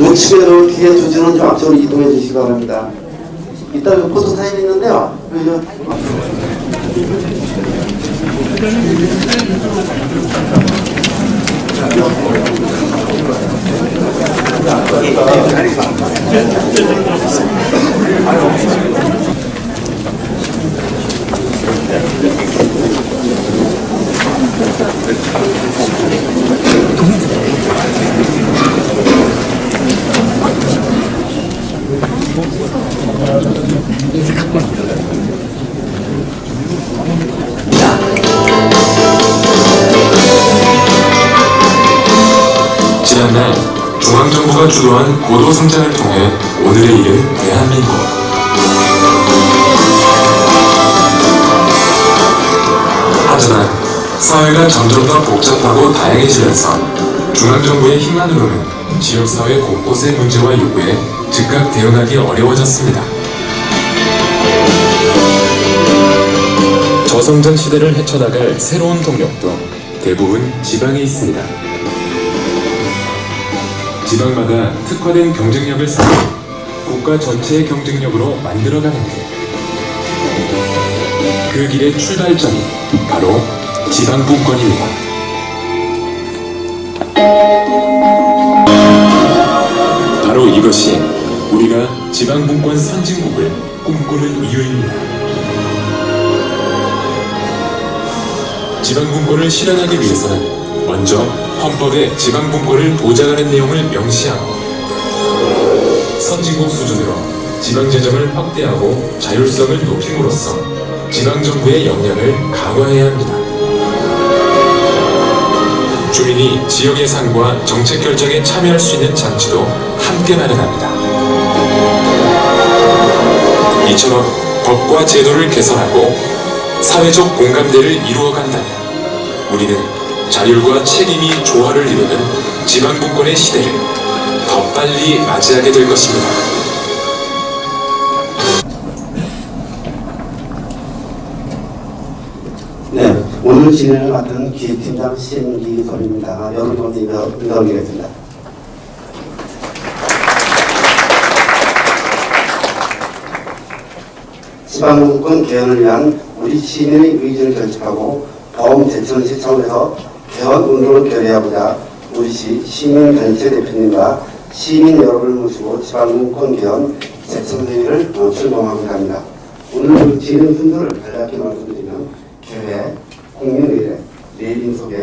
우측으로 뒤에 두 줄은 좀 앞쪽으로 이동해 주시기 바랍니다. 이따 포토 타임 있는데요. 지난날 중앙정부가 주도한 고도 성장을 통해 오늘에 이른 대한민국. 하지만 사회가 점점 더 복잡하고 다양해지면서 중앙정부의 힘만으로는 지역사회 곳곳의 문제와 요구에 즉각 대응하기 어려워졌습니다. 저성장 시대를 헤쳐나갈 새로운 동력도 대부분 지방에 있습니다. 지방마다 특화된 경쟁력을 쌓아 국가 전체의 경쟁력으로 만들어가는 길. 그 길의 출발점이 바로 지방분권입니다. 바로 이것이 우리가 지방분권 선진국을 꿈꾸는 이유입니다. 지방분권을 실현하기 위해서는 먼저 헌법에 지방분권을 보장하는 내용을 명시하고 선진국 수준으로 지방재정을 확대하고 자율성을 높임으로써 지방정부의 역량을 강화해야 합니다. 주민이 지역 예산과 정책 결정에 참여할 수 있는 장치도 함께 마련합니다. 이처럼 법과 제도를 개선하고 사회적 공감대를 이루어간다면 우리는 자율과 책임이 조화를 이루는 지방분권의 시대를 더 빨리 맞이하게 될 것입니다. 네, 오늘 진행을 맡은 기획팀장 신기설입니다. 여러분 인사드리겠습니다. 지방분권 개헌을 위한 우리 시민의 의지를 결집하고 보험 대천시 차원에서 개헌 운동을 결의하고자 우리 시 시민단체 대표님과 시민 여러분을 모시고 지방분권 개헌 제천회의를 출범하고자 합니다. 오늘 진행 순서를 간략히 말씀드리면 개회, 공민의례, 내빈 소개,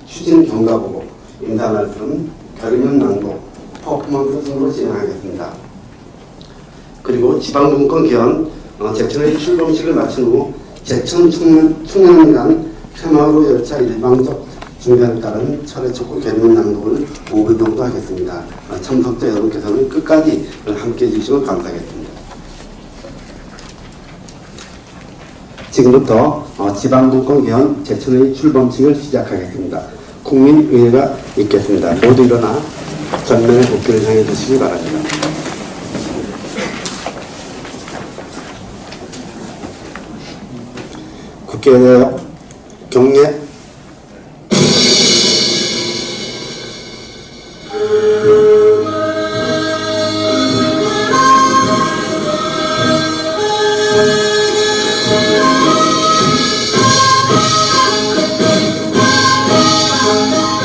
추진 경과보고, 인사말씀, 결의문 낭독, 퍼포먼스 순으로 진행하겠습니다. 그리고 지방분권 개헌 제천의 출범식을 마친 후 제천 청년간 쾌마루 열차 일방적 중단에 따른 철회 촉구 결의문 낭독을 5분 정도 하겠습니다. 참석자 여러분께서는 끝까지 함께해 주시면 감사하겠습니다. 지금부터 지방분권 개헌 제천의 출범식을 시작하겠습니다. 국민의회가 있겠습니다. 모두 일어나 전면의 복귀를 향해 주시기 바랍니다. 국회의원 경례.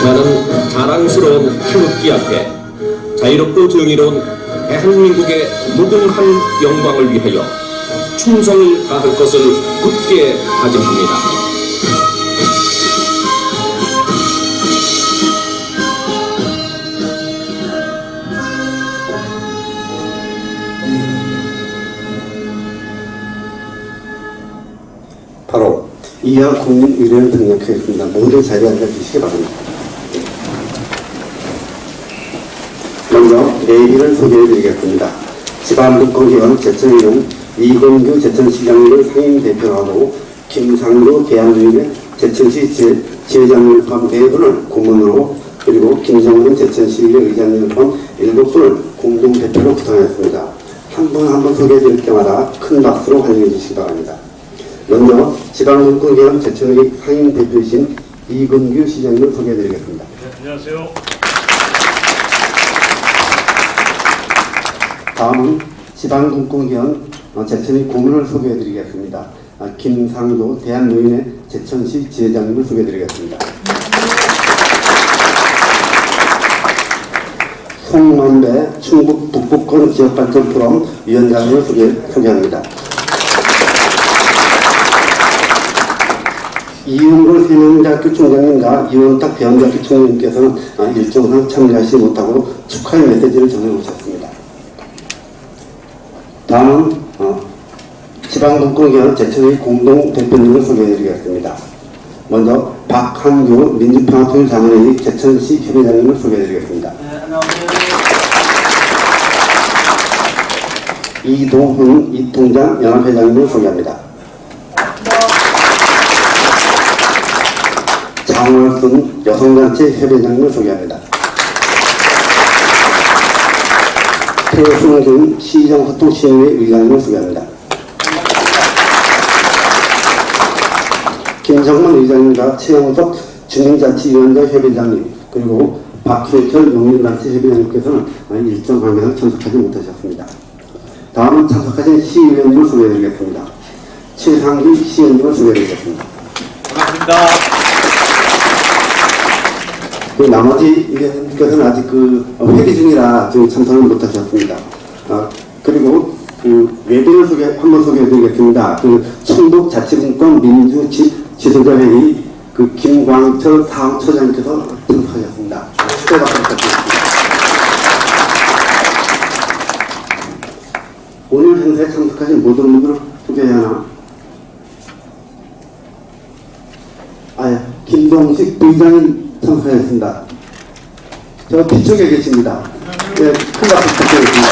나는 자랑스러운 태극기 앞에 자유롭고 정의로운 대한민국의 무궁한 영광을 위하여 충성을 다할 것을 굳게 다짐합니다. 바로 이하 국민의례를 등록하겠습니다. 모두 자리에 앉아주시기 바랍니다. 먼저 내일을 소개해드리겠습니다. 지방분권 개헌 제천위원 이건규 제천시장님을 상임 대표하고 김상도 대한민국의 제천시 지회장님 포함 4분을 고문으로 그리고 김정은 제천시의회 의장님을 포함 7분을 공동대표로 구성하였습니다. 한 분 한 분 소개해드릴 때마다 큰 박수로 환영해 주시기 바랍니다. 먼저 지방문권개헌 제천의 상임 대표이신 이근규 시장님을 소개해드리겠습니다. 네, 안녕하세요. 다음은 지방문권개헌 제천의 고문을 소개해드리겠습니다. 김상도 대한노인회 제천시 지회장님을 소개해드리겠습니다. 송만배 충북 북부권 지역발전 포럼 위원장님을 소개합니다. 이윤걸 세명대학교 총장님과 이원탁 대한대학교 총장님께서는 일정상 참여하지 못하고 축하의 메시지를 전해오셨습니다. 다음은 지방문권개헌 제천의 공동대표님을 소개해드리겠습니다. 먼저 박한규 민주평화통일자문회의 제천시 협의장님을 소개해드리겠습니다. 네, 안녕하세요. 이동훈 이통장 연합회장님을 소개합니다. 장월순 여성단체 협의장님을 소개합니다. 태승준 시정소통시의회 의장님을 소개합니다. 김정만 의장님과 최영석 주민자치위원회 협의장님 그리고 박효철 농민단체 협의장님께서는 일정 관계상 참석하지 못하셨습니다. 다음은 참석하신 시의원님을 소개해드리겠습니다. 최상기 시의원님을 소개해드리겠습니다. 반갑습니다. 나머지 의원님께서는 아직 회기 중이라 지금 참석을 못하셨습니다. 그리고 외빈을 한번 소개해드리겠습니다. 충북자치분권 민주지도자회의 김광철 사무처장님께서 참석하셨습니다. 축하 박수 부탁드립니다. 오늘 행사에 참석하신 모든 분들을 소개해야 하나? 김동식 부의장님 참석하였습니다. 저 뒤쪽에 계십니다. 네, 큰 박수 부탁드리겠습니다.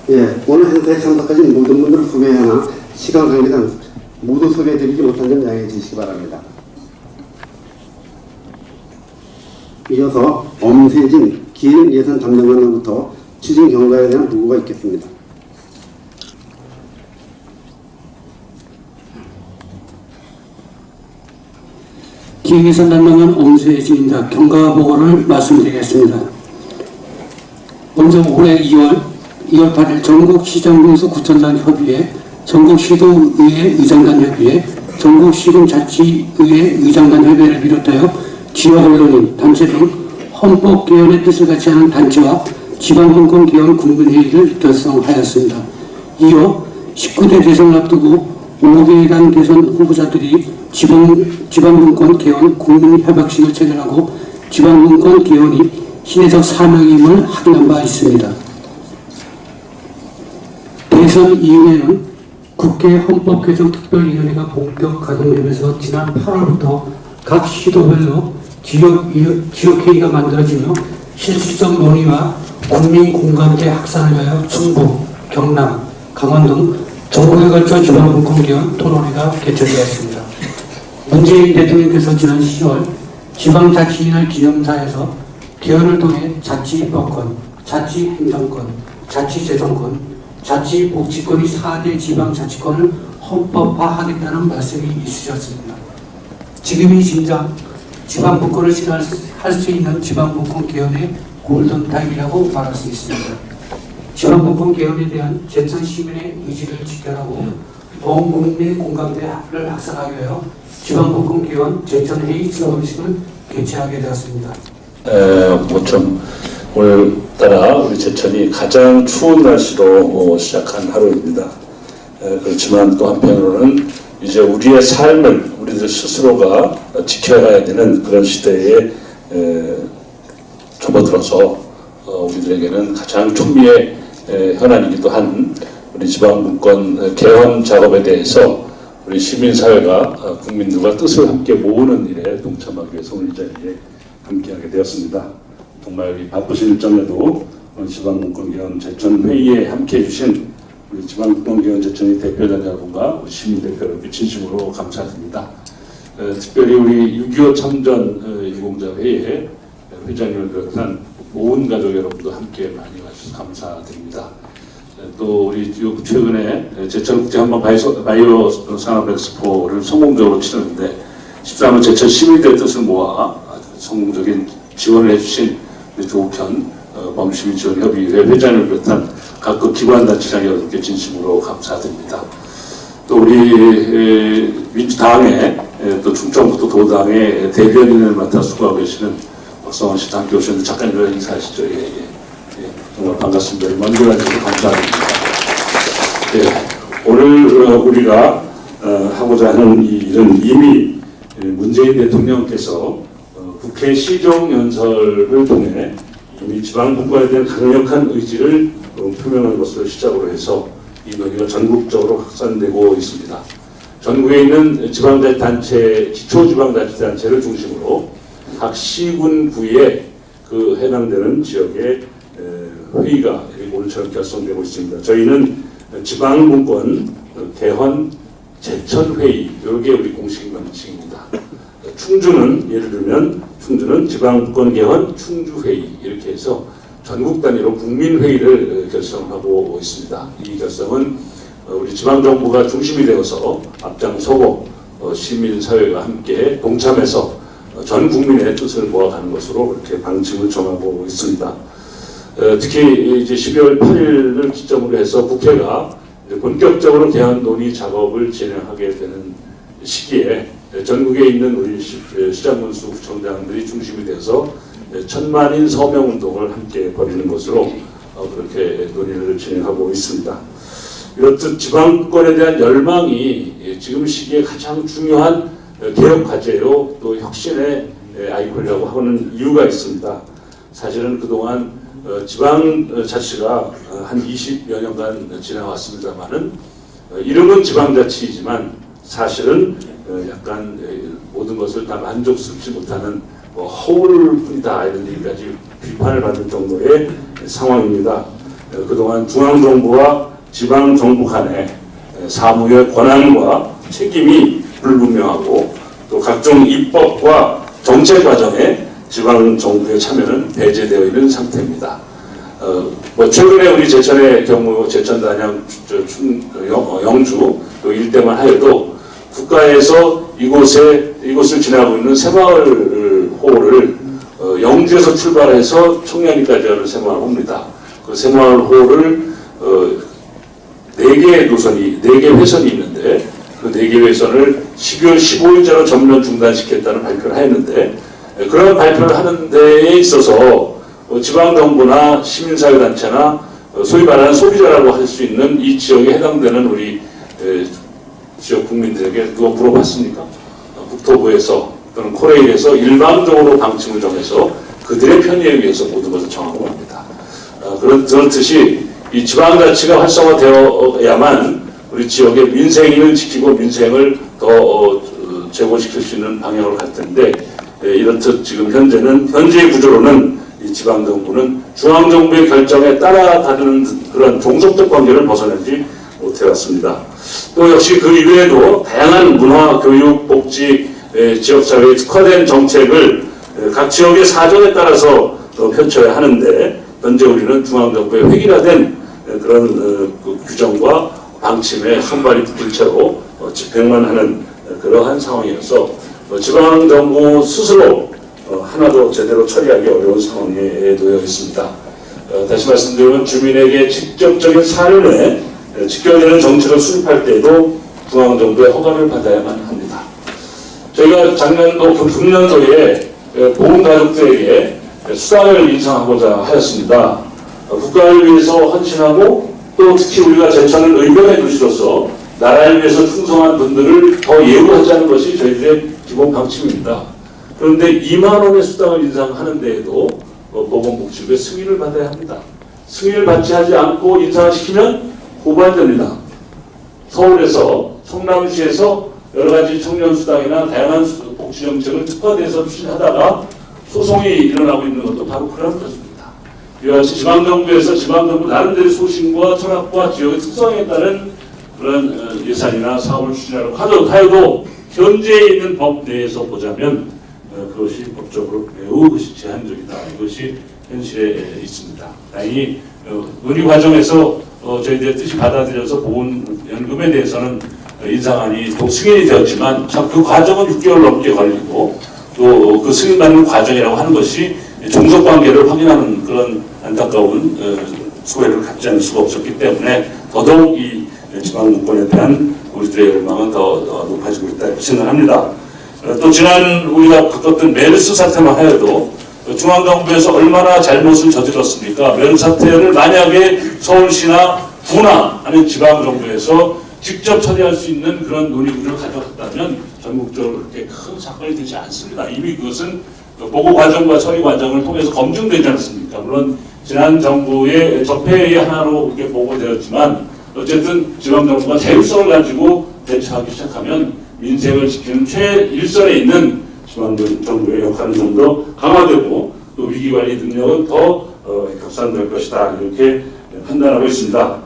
예, 오늘 행사에 참석하신 모든 분들을 소개해야 하나 시간 관계상 모두 소개해드리지 못한 점 양해해 주시기 바랍니다. 이어서 엄세진 기획예산 담당관으로부터 추진 경과에 대한 보고가 있겠습니다. 기획예산 담당관 엄세진입니다. 경과 보고를 말씀드리겠습니다. 먼저 올해 2월 8일 전국시정군수 구청장 협의회, 전국시도의회 의장단 협의회, 전국시군자치의회 의장단 협의회를 비롯하여 지역 언론인, 단체 등 헌법 개헌의 뜻을 같이 하는 단체와 지방분권 개헌 국민회의를 결성하였습니다. 이어 19대 대선을 앞두고 5개당 대선 후보자들이 지방분권 개헌 국민협약식을 체결하고 지방분권 개헌이 시대적 사명임을 확인한 바 있습니다. 대선 이후에는 국회 헌법개정특별위원회가 본격 가동되면서 지난 8월부터 각 시도별로 지역회의가 만들어지며 실질적 논의와 국민 공감대 확산을 위하여 충북, 경남, 강원 등 전국에 걸쳐 지방분권 개헌 토론회가 개최되었습니다. 문재인 대통령께서 지난 10월 지방자치인을 기념사에서 개헌을 통해 자치법권, 자치행정권, 자치재정권, 자치복지권의 4대 지방자치권을 헌법화하겠다는 말씀이 있으셨습니다. 지금이 진작 지방분권을 실현할 수 있는 지방분권 개헌의 골든타임이라고 말할 수 있습니다. 지방분권 개헌에 대한 제천 시민의 의지를 직결하고 온 국민의 공감대를 확산하기 위하여 지방분권 개헌 제천회의 수업식을 개최하게 되었습니다. 오늘따라 우리 제천이 가장 추운 날씨로 시작한 하루입니다. 그렇지만 또 한편으로는 이제 우리의 삶을 우리들 스스로가 지켜가야 되는 그런 시대에 접어들어서 우리들에게는 가장 촉미의 현안이기도 한 우리 지방분권 개헌 작업에 대해서 우리 시민사회가 국민들과 뜻을 함께 모으는 일에 동참하기 위해서 오늘 이 자리에 함께하게 되었습니다. 정말 이 바쁘신 일정에도 지방분권 개헌 제천 회의에 함께해 주신 우리 지방분권 개헌 제천의 대표자 여러분과 우리 시민 대표 여러분 진심으로 감사드립니다. 특별히 우리 6.25 참전 유공자 회의 회장님을 비롯한 온 가족 여러분도 함께 많이 와주셔서 감사드립니다. 또 우리 최근에 제철국제 한번 바이오 산업 엑스포를 성공적으로 치렀는데 13월 제철 시민들의 뜻을 모아 아주 성공적인 지원을 해주신 조편 범시민지원협의회 회장을 비롯한 각급 기관단체장 여러분께 진심으로 감사드립니다. 또 우리 민주당의 또 충청북도 도당의 대변인을 맡아 수고하고 계시는 박성원 씨도 함께 오셨는데 잠깐 인사하시죠. 정말 반갑습니다. 먼저 와주셔서 감사합니다. 오늘 우리가 하고자 하는 이 일은 이미 문재인 대통령께서 국회 시정연설을 통해 이미 지방분권에 대한 강력한 의지를 표명한 것으로 시작으로 해서 이 논의가 전국적으로 확산되고 있습니다. 전국에 있는 지방자치단체, 기초지방자치단체를 중심으로 각 시군구에 그 해당되는 지역의 회의가 오늘처럼 결성되고 있습니다. 저희는 지방분권 개헌 제천회의, 이게 우리 공식 명칭입니다. 충주는 예를 들면 충주는 지방분권 개헌 충주회의 이렇게 해서 전국 단위로 국민회의를 결성하고 있습니다. 이 결성은 우리 지방정부가 중심이 되어서 앞장서고 시민사회가 함께 동참해서 전 국민의 뜻을 모아가는 것으로 이렇게 방침을 정하고 있습니다. 특히 이제 12월 8일을 기점으로 해서 국회가 본격적으로 개헌 논의 작업을 진행하게 되는 시기에 전국에 있는 우리 시장군수 구청장들이 중심이 되어서 천만인 서명 운동을 함께 벌이는 것으로 그렇게 논의를 진행하고 있습니다. 이렇듯 지방권에 대한 열망이 지금 시기에 가장 중요한 개혁 과제요, 또 혁신의 아이콘이라고 하는 이유가 있습니다. 사실은 그동안 지방자치가 한 20여 년간 지나왔습니다만은 이름은 지방자치이지만 사실은 약간 모든 것을 다 만족스럽지 못하는 허울뿐이다 이런 얘기까지 비판을 받을 정도의 상황입니다. 그동안 중앙정부와 지방정부 간의 사무의 권한과 책임이 불분명하고 또 각종 입법과 정책 과정에 지방정부의 참여는 배제되어 있는 상태입니다. 최근에 우리 제천의 경우 제천, 단양, 영주 또 일대만 하여도 국가에서 이곳을 지나고 있는 새마을 호를 영주에서 출발해서 청량리까지 하는 새마을 호입니다. 그 새마을 호를 4개 회선이 있는데 그 4개 회선을 12월 15일자로 전면 중단시켰다는 발표를 했는데 그런 발표를 하는 데에 있어서 지방정부나 시민사회단체나 소위 말하는 소비자라고 할 수 있는 이 지역에 해당되는 우리 지역 국민들에게 누가 물어봤습니까? 국토부에서 또는 코레일에서 일방적으로 방침을 정해서 그들의 편의에 의해서 모든 것을 정하고 합니다. 그렇듯이 이 지방자치가 활성화되어야만 우리 지역의 민생을 지키고 민생을 더 제고시킬 수 있는 방향으로 갈 텐데 이렇듯 지금 현재의 구조로는 이 지방정부는 중앙정부의 결정에 따라가는 그런 종속적 관계를 벗어나지 못해왔습니다. 또 역시 그 이외에도 다양한 문화, 교육, 복지, 지역사회에 특화된 정책을 각 지역의 사정에 따라서 펼쳐야 하는데 현재 우리는 중앙정부의 획일화된 그런 규정과 방침에 손발이 묶인 채로 집행만 하는 그러한 상황이어서 지방정부 스스로 하나도 제대로 처리하기 어려운 상황에 놓여 있습니다. 다시 말씀드리면 주민에게 직접적인 사료에 직결되는 정책을 수립할 때에도 중앙정부의 허가를 받아야만 합니다. 저희가 작년도 금년도에 보훈가족들에게 수당을 인상하고자 하였습니다. 국가를 위해서 헌신하고 또 특히 우리가 제천을 의병의 도시로서 나라를 위해서 충성한 분들을 더 예우하자는 것이 저희들의 기본 방침입니다. 그런데 2만 원의 수당을 인상하는 데에도 보건복지부의 승인을 받아야 합니다. 승인을 받지 하지 않고 인상을 시키면 고발됩니다. 서울에서 성남시에서 여러 가지 청년수당이나 다양한 복지정책을 특화돼서 추진하다가 소송이 일어나고 있는 것도 바로 그런 것입니다. 이와 같이 지방정부에서 지방정부 나름대로 소신과 철학과 지역의 특성에 따른 그런 예산이나 사업을 추진하려고 하여도 현재 있는 법 내에서 보자면 그것이 법적으로 매우 그것이 제한적이다. 이것이 현실에 있습니다. 다행히 논의 과정에서 저희들의 뜻이 받아들여서 보훈연금에 대해서는 인상안이 또 승인이 되었지만 참 그 과정은 6개월 넘게 걸리고 또 그 승인받는 과정이라고 하는 것이 종속관계를 확인하는 그런 안타까운 소외를 갖지 않을 수가 없었기 때문에 더더욱 이 지방문건에 대한 우리들의 열망은 더 높아지고 있다 이렇게 생각합니다. 또 지난 우리가 겪었던 메르스 사태만 하여도 중앙정부에서 얼마나 잘못을 저질렀습니까? 메르스 사태를 만약에 서울시나 구나 아니면 지방정부에서 직접 처리할 수 있는 그런 논의구조를 가져갔다면 전국적으로 그렇게 큰 사건이 되지 않습니다. 이미 그것은 보고 과정과 처리 과정을 통해서 검증되지 않습니까? 물론 지난 정부의 적폐의 하나로 이렇게 보고되었지만 어쨌든 지방정부가 자율성을 가지고 대처하기 시작하면 민생을 지키는 최일선에 있는 지방정부의 역할은 좀 더 강화되고 또 위기관리 능력은 더 격상될 것이다 이렇게 판단하고 있습니다.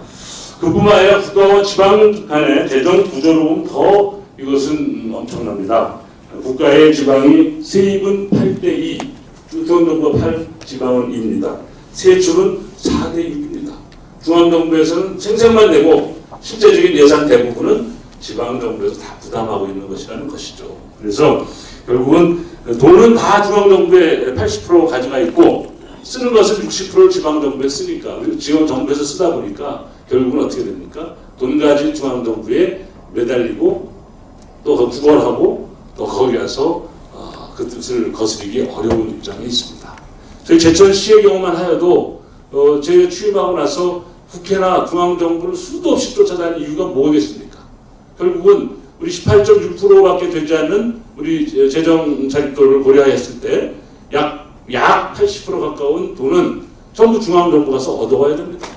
그뿐만 아니라 국가와 지방 간의 재정 구조로 보면 더 이것은 엄청납니다. 국가의 지방이 세입은 8대2, 중앙정부가 8, 지방은 2입니다. 세출은 4대6입니다. 중앙정부에서는 생색만 내고 실제적인 예산 대부분은 지방정부에서 다 부담하고 있는 것이라는 것이죠. 그래서 결국은 돈은 다 중앙정부에 80% 가져가 있고 쓰는 것은 60%를 지방정부에 쓰니까 지방정부에서 쓰다 보니까 결국은 어떻게 됩니까? 돈 가진 중앙정부에 매달리고 또 구걸하고 또 거기 가서 그 뜻을 거스르기 어려운 입장에 있습니다. 저희 제천시의 경우만 하여도 제가 취임하고 나서 국회나 중앙정부를 수도 없이 쫓아다니는 이유가 뭐겠습니까? 결국은 우리 18.6%밖에 되지 않는 우리 재정 자립도를 고려했을 때 약 80% 가까운 돈은 전부 중앙정부 가서 얻어가야 됩니다.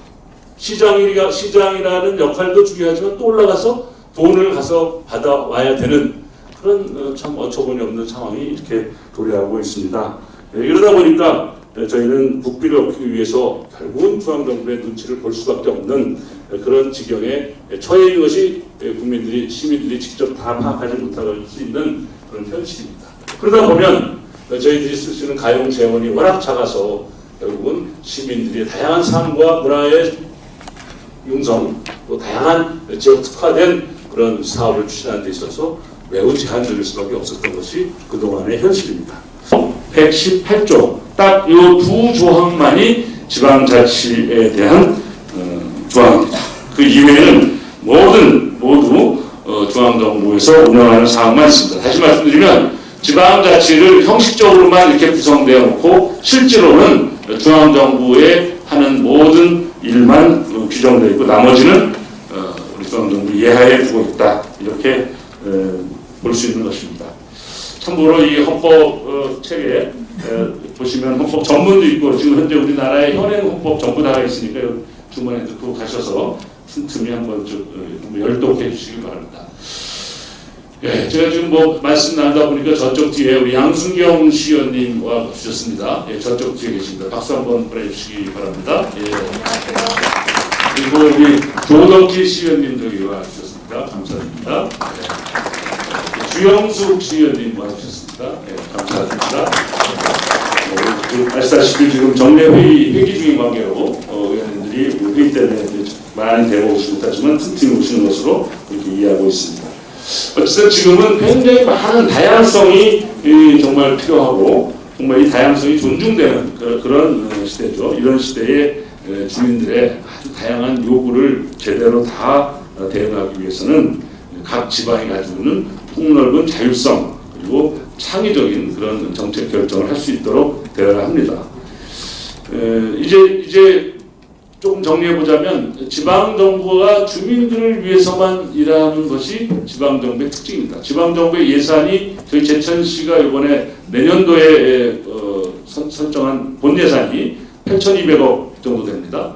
시장이라는 역할도 중요하지만 또 올라가서 돈을 가서 받아와야 되는 그런 참 어처구니 없는 상황이 이렇게 도래하고 있습니다. 이러다 보니까 저희는 국비를 얻기 위해서 결국은 중앙정부의 눈치를 볼 수밖에 없는 그런 지경에 처해 있는 것이 국민들이, 시민들이 직접 다 파악하지 못할 수 있는 그런 현실입니다. 그러다 보면 저희들이 쓸 수 있는 가용 재원이 워낙 작아서 결국은 시민들의 다양한 삶과 문화의 융성, 또 다양한 지역 특화된 그런 사업을 추진하는 데 있어서 매우 제한적일 수밖에 없었던 것이 그동안의 현실입니다. 118조, 딱 이 두 조항만이 지방자치에 대한 조항입니다. 그 이외에는 모두 중앙정부에서 운영하는 사항만 있습니다. 다시 말씀드리면 지방자치를 형식적으로만 이렇게 구성되어 놓고 실제로는 중앙정부에 하는 모든 일만 규정되어 있고 나머지는 우리 중앙정부 예하에 두고 있다 이렇게 볼 수 있는 것입니다. 참고로 이 헌법 책에 보시면 헌법 전문도 있고 지금 현재 우리나라의 현행 헌법 전부 다 있으니까 주머니에 넣고 가셔서 틈틈이 한번 좀 열독해 주시기 바랍니다. 예, 제가 지금 말씀 나누다 보니까 저쪽 뒤에 우리 양순경 시의원님 와 주셨습니다. 예, 저쪽 뒤에 계십니다. 박수 한번 보내주시기 바랍니다. 예. 그리고 우리 조덕기 시의원님도 와 주셨습니다. 감사드립니다. 예. 주영숙 시의원님 와 주셨습니다. 예, 감사드립니다. 아시다시피 지금 정례회의 중인 관계로 의원님들이 회의 때문에 많이 대보지 못하지만 틈틈이 오시는 것으로 이렇게 이해하고 있습니다. 어쨌든 지금은 굉장히 많은 다양성이 정말 필요하고 정말 이 다양성이 존중되는 그런 시대죠. 이런 시대에 주민들의 아주 다양한 요구를 제대로 다 대응하기 위해서는 각 지방이 가지고 있는 폭넓은 자율성 그리고 창의적인 그런 정책 결정을 할 수 있도록 되어야 합니다. 이제 조금 정리해보자면 지방정부가 주민들을 위해서만 일하는 것이 지방정부의 특징입니다. 지방정부의 예산이 저희 제천시가 이번에 내년도에 설정한 본 예산이 8,200억 정도 됩니다.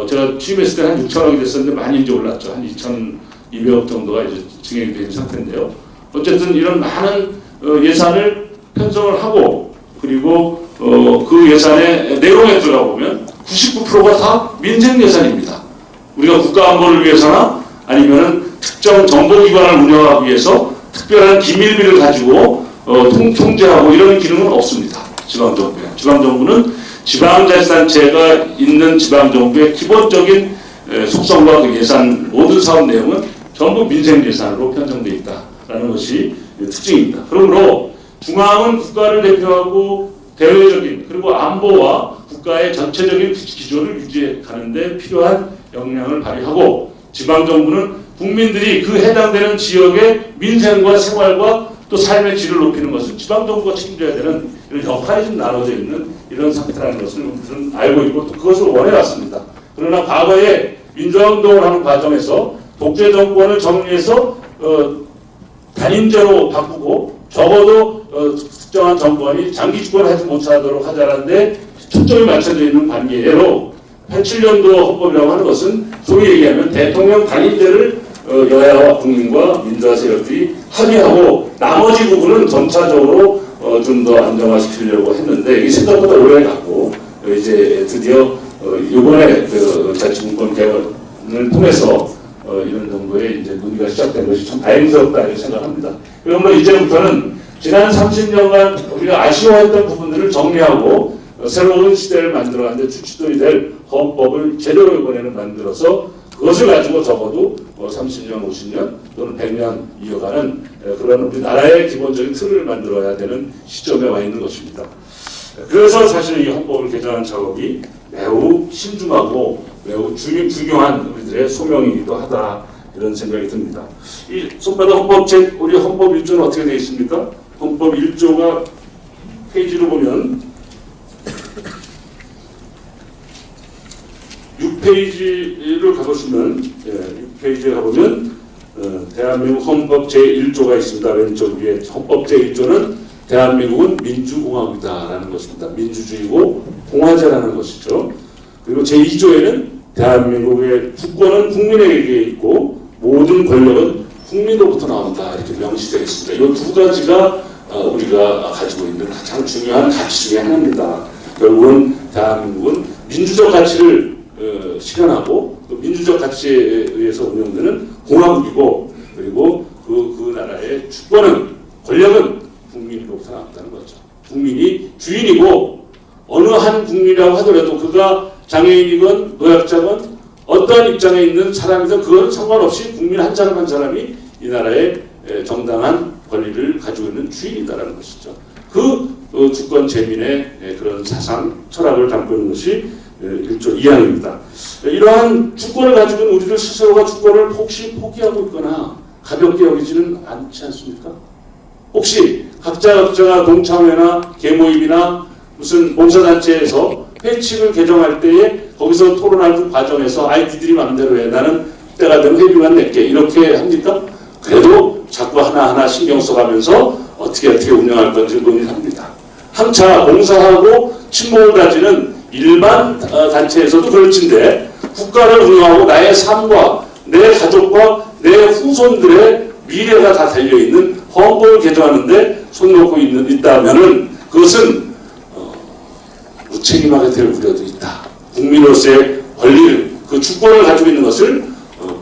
제가 취임했을 때 한 6,000억이 됐었는데 많이 이제 올랐죠. 한 2,200억 정도가 이제 증액이 된 상태인데요. 어쨌든 이런 많은 예산을 편성을 하고 그리고 그 예산의 내용에 들어가보면 99%가 다 민생 예산입니다. 우리가 국가 안보를 위해서나 아니면은 특정 정보기관을 운영하기 위해서 특별한 기밀비를 가지고 통제하고 이런 기능은 없습니다. 지방정부에. 지방정부는 지방자치단체가 있는 지방정부의 기본적인 속성과 그 예산 모든 사업 내용은 전부 민생 예산으로 편성되어 있다라는 것이 특징입니다. 그러므로 중앙은 국가를 대표하고 대외적인 그리고 안보와 국가의 전체적인 기조를 유지하는 데 필요한 역량을 발휘하고 지방정부는 국민들이 그 해당되는 지역의 민생과 생활과 또 삶의 질을 높이는 것을 지방정부가 책임져야 되는 이런 역할이 좀 나눠져 있는 이런 상태라는 것을 우리들은 알고 있고 또 그것을 원해왔습니다. 그러나 과거에 민주화운동을 하는 과정에서 독재 정권을 정리해서 단임제로 바꾸고 적어도 특정한 정권이 장기 집권을 하지 못하도록 하자는데 초점이 맞춰져 있는 관계로 87년도 헌법이라고 하는 것은 소위 얘기하면 대통령 단임제를 여야와 국민과 민주화 세력들이 합의하고 나머지 부분은 점차적으로 좀 더 안정화시키려고 했는데 이 생각보다 오래 갔고 이제 드디어 이번에 그 자치분권 개헌을 통해서 이런 정도의 이제 논의가 시작된 것이 참 다행스럽다 이렇게 생각합니다. 그러므로 이제부터는 지난 30년간 우리가 아쉬워했던 부분들을 정리하고 새로운 시대를 만들어가는데 주축들이 될 헌법을 제대로 이번에는 만들어서 그것을 가지고 적어도 30년, 50년 또는 100년 이어가는 그런 우리나라의 기본적인 틀을 만들어야 되는 시점에 와 있는 것입니다. 그래서 사실 이 헌법을 개정하는 작업이 매우 신중하고 매우 중요한 우리들의 소명이기도 하다 이런 생각이 듭니다. 이 손바닥 헌법책 우리 헌법 1조는 어떻게 되어 있습니까? 헌법 1조가 페이지로 보면 6페이지를 가보시면 6페이지에 가보면 대한민국 헌법 제1조가 있습니다. 왼쪽 위에 헌법 제1조는 대한민국은 민주공화국이다라는 것입니다. 민주주의고 공화제라는 것이죠. 그리고 제2조에는 대한민국의 주권은 국민에게 있고 모든 권력은 국민으로부터 나온다 이렇게 명시되어 있습니다. 이 두 가지가 우리가 가지고 있는 가장 중요한 가치 중에 하나입니다. 결국은 대한민국은 민주적 가치를 실현하고 또 민주적 가치에 의해서 운영되는 공화국이고 그리고 그 나라의 주권은 권력은 국민으로부터 나온다는 거죠. 국민이 주인이고 어느 한 국민이라고 하더라도 그가 장애인이건 노약자건 어떠한 입장에 있는 사람이든 그건 상관없이 국민 한 사람 한 사람이 이 나라의 정당한 권리를 가지고 있는 주인이다라는 것이죠. 그 주권 재민의 그런 사상, 철학을 담고 있는 것이 1조 2항입니다. 이러한 주권을 가지고 있는 우리들 스스로가 주권을 혹시 포기하고 있거나 가볍게 여기지는 않지 않습니까? 혹시 각자가 동창회나 계모임이나 무슨 봉사단체에서 회칙을 개정할 때에 거기서 토론하는 과정에서 아이 니들이 마음대로 해 나는 때가 되면 회비만 낼게 이렇게 합니까? 그래도 자꾸 하나하나 신경 써가면서 어떻게 운영할 건지 논의합니다. 함차 봉사하고 친목을 가지는 일반 단체에서도 그럴진데 국가를 운영하고 나의 삶과 내 가족과 내 후손들의 미래가 다 달려있는 헌법을 개정하는데 손 놓고 있다면은 그것은 무책임하게 될 우려도 있다. 국민으로서의 권리를 그 주권을 가지고 있는 것을